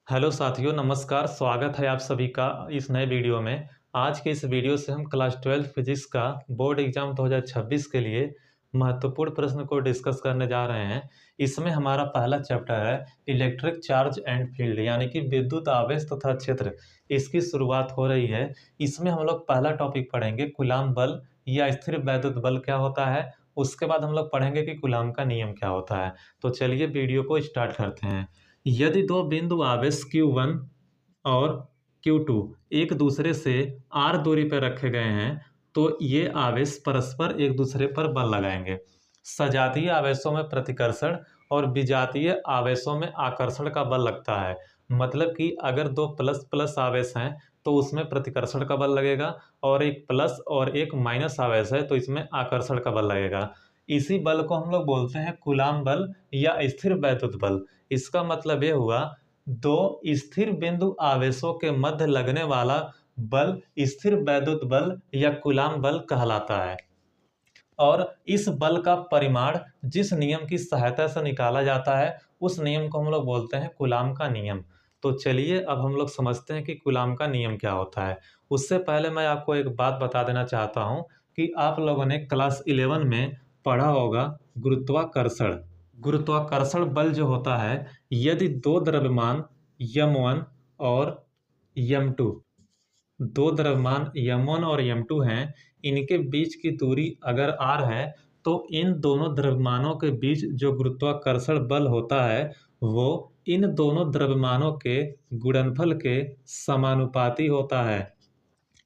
Hello साथियों, नमस्कार। स्वागत है आप सभी का इस नए वीडियो में। आज के इस वीडियो से हम क्लास 12 फिजिक्स का बोर्ड एग्जाम 2026 के लिए महत्वपूर्ण प्रश्न को डिस्कस करने जा रहे हैं। इसमें हमारा पहला चैप्टर है इलेक्ट्रिक चार्ज एंड फील्ड, यानी कि विद्युत आवेश तथा क्षेत्र। इसकी शुरुआत हो रही है। इसमें हम लोग पहला टॉपिक पढ़ेंगे कूलाम बल या स्थिर वैद्युत बल क्या होता है। उसके बाद हम लोग पढ़ेंगे कि कूलाम का नियम क्या होता है। तो चलिए वीडियो को स्टार्ट करते हैं। यदि दो बिंदु आवेश Q1 और Q2 एक दूसरे से r दूरी पर रखे गए हैं तो ये आवेश परस्पर एक दूसरे पर बल लगाएंगे। सजातीय आवेशों में प्रतिकर्षण और विजातीय आवेशों में आकर्षण का बल लगता है। मतलब कि अगर दो प्लस प्लस आवेश हैं तो उसमें प्रतिकर्षण का बल लगेगा, और एक प्लस और एक माइनस आवेश है तो इसमें आकर्षण का बल लगेगा। इसी बल को हम लोग बोलते हैं कूलाम बल या स्थिर वैद्युत बल। इसका मतलब ये हुआ दो स्थिर बिंदु आवेशों के मध्य लगने वाला बल स्थिर वैद्युत बल या कूलाम बल कहलाता है। और इस बल का परिमाण जिस नियम की सहायता से निकाला जाता है उस नियम को हम लोग बोलते हैं कूलाम का नियम। तो चलिए अब हम लोग समझते हैं कि कूलाम का नियम क्या होता है। उससे पहले मैं आपको एक बात बता देना चाहता हूँ कि आप लोगों ने क्लास 11 में पढ़ा होगा गुरुत्वाकर्षण। गुरुत्वाकर्षण बल जो होता है, यदि दो द्रव्यमान m1 और m2, दो द्रव्यमान m1 और m2 हैं, इनके बीच की दूरी अगर r है तो इन दोनों द्रव्यमानों के बीच जो गुरुत्वाकर्षण बल होता है वो इन दोनों द्रव्यमानों के गुणनफल के समानुपाती होता है।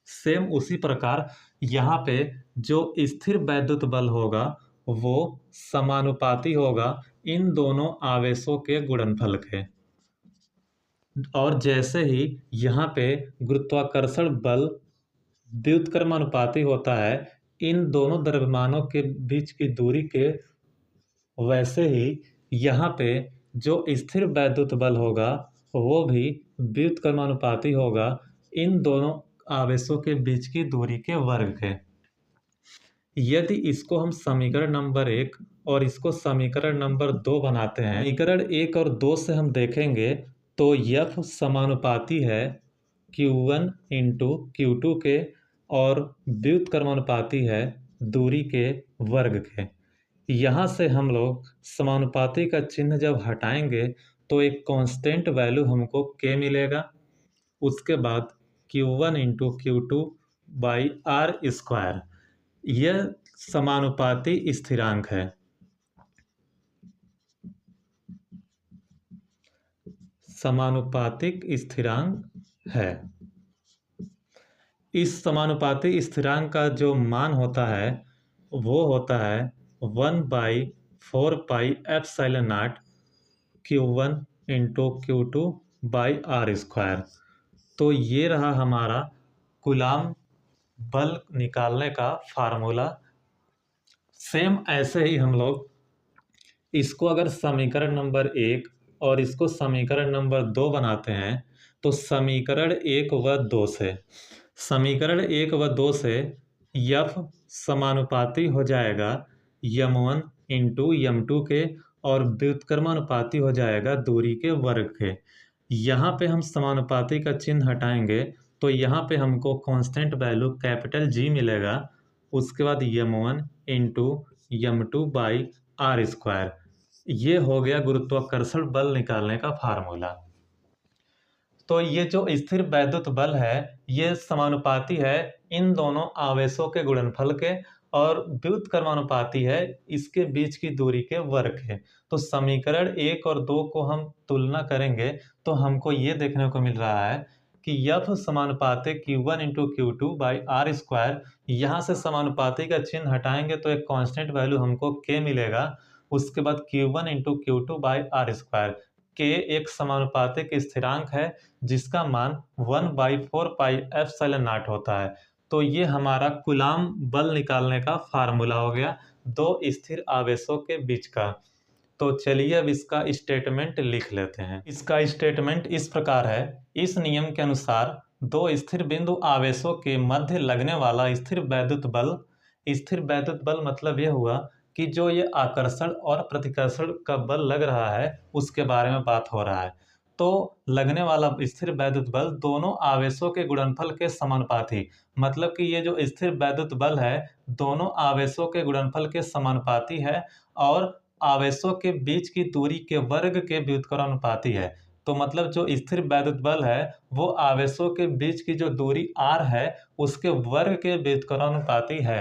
सेम उसी प्रकार यहाँ पे जो स्थिर वैद्युत बल होगा वो समानुपाती होगा इन दोनों आवेशों के गुणनफल के। और जैसे ही यहाँ पे गुरुत्वाकर्षण बल व्युत्क्रमानुपाती होता है इन दोनों द्रव्यमानों के बीच की दूरी के, वैसे ही यहाँ पे जो स्थिर वैद्युत बल होगा वो भी व्युत्क्रमानुपाती होगा इन दोनों आवेशों के बीच की दूरी के वर्ग के। यदि इसको हम समीकरण नंबर 1 और इसको समीकरण नंबर 2 बनाते हैं, समीकरण 1 और 2 से हम देखेंगे तो F समानुपाती है Q1 इंटू Q2 के और व्युत्क्रमानुपाती है दूरी के वर्ग के। यहाँ से हम लोग समानुपाती का चिन्ह जब हटाएंगे तो एक कांस्टेंट वैल्यू हमको K मिलेगा। उसके बाद Q1 into Q2 by r square, यह समानुपाती स्थिरांक है। समानुपातिक स्थिरांक है। इस समानुपाती स्थिरांक का जो मान होता है वो होता है 1/4 pi epsilon naught Q1 into Q2 by r square. तो ये रहा हमारा कूलाम बल निकालने का फार्मूला। सेम ऐसे ही हम लोग इसको अगर समीकरण नंबर 1 और इसको समीकरण नंबर 2 बनाते हैं तो समीकरण 1 व 2 से F समानुपाती हो जाएगा m1 इंटू m2 के और व्युत्क्रमानुपाती हो जाएगा दूरी के वर्ग के। यहाँ पे हम समानुपाती का चिन्ह हटाएंगे तो यहाँ पे हमको कांस्टेंट वैल्यू कैपिटल G मिलेगा। उसके बाद m1 into m2 by r square. ये हो गया गुरुत्वाकर्षण बल निकालने का फार्मूला। तो ये जो स्थिर वैद्युत बल है ये समानुपाती है इन दोनों आवेशों के गुणनफल के और व्युत्क्रमानुपाती है इसके बीच की दूरी के वर्ग है। तो समीकरण 1 और 2 को हम तुलना करेंगे तो हमको ये देखने को मिल रहा है कि F समानुपाती Q1 into Q2 by r square. यहाँ से समानुपाती का चिन्ह हटाएंगे तो एक कांस्टेंट वैल्यू हमको K मिलेगा। उसके बाद Q1 into Q2 by r square. K एक समानुपातिक स्थिरांक है जिसका मान 1/4 पाई एप्सिलॉन नॉट होता है। तो ये हमारा कूलाम बल निकालने का फार्मूला हो गया दो स्थिर आवेशों के बीच का। तो चलिए अब इसका स्टेटमेंट लिख लेते हैं। इसका स्टेटमेंट इस प्रकार है। इस नियम के अनुसार दो स्थिर बिंदु आवेशों के मध्य लगने वाला स्थिर वैद्युत बल मतलब यह हुआ कि जो ये आकर्षण और प्रतिकर्षण का बल लग रहा है उसके बारे में बात हो रहा है। तो लगने वाला स्थिर वैद्युत बल दोनों आवेशों के गुणनफल के समानुपाती, मतलब कि ये जो स्थिर वैद्युत बल है दोनों आवेशों के गुणनफल के समानुपाती है और आवेशों के बीच की दूरी के वर्ग के व्युत्क्रमानुपाती है। तो मतलब जो स्थिर वैद्युत बल है वो आवेशों के बीच की जो दूरी r है उसके वर्ग के व्युत्क्रमानुपाती है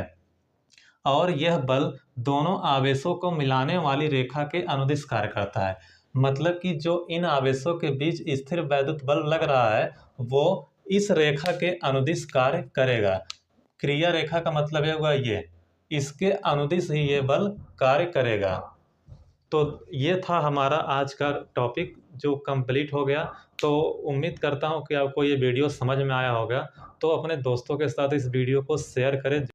और यह बल दोनों आवेशों को मिलाने वाली रेखा के अनुदिश कार्य करता है। मतलब कि जो इन आवेशों के बीच स्थिर वैद्युत बल लग रहा है वो इस रेखा के अनुदिश कार्य करेगा। क्रिया रेखा का मतलब है हुआ ये, इसके अनुदिश ही ये बल कार्य करेगा। तो ये था हमारा आज का टॉपिक जो कंप्लीट हो गया। तो उम्मीद करता हूँ कि आपको ये वीडियो समझ में आया होगा। तो अपने दोस्तों के साथ इस वीडियो को शेयर करें।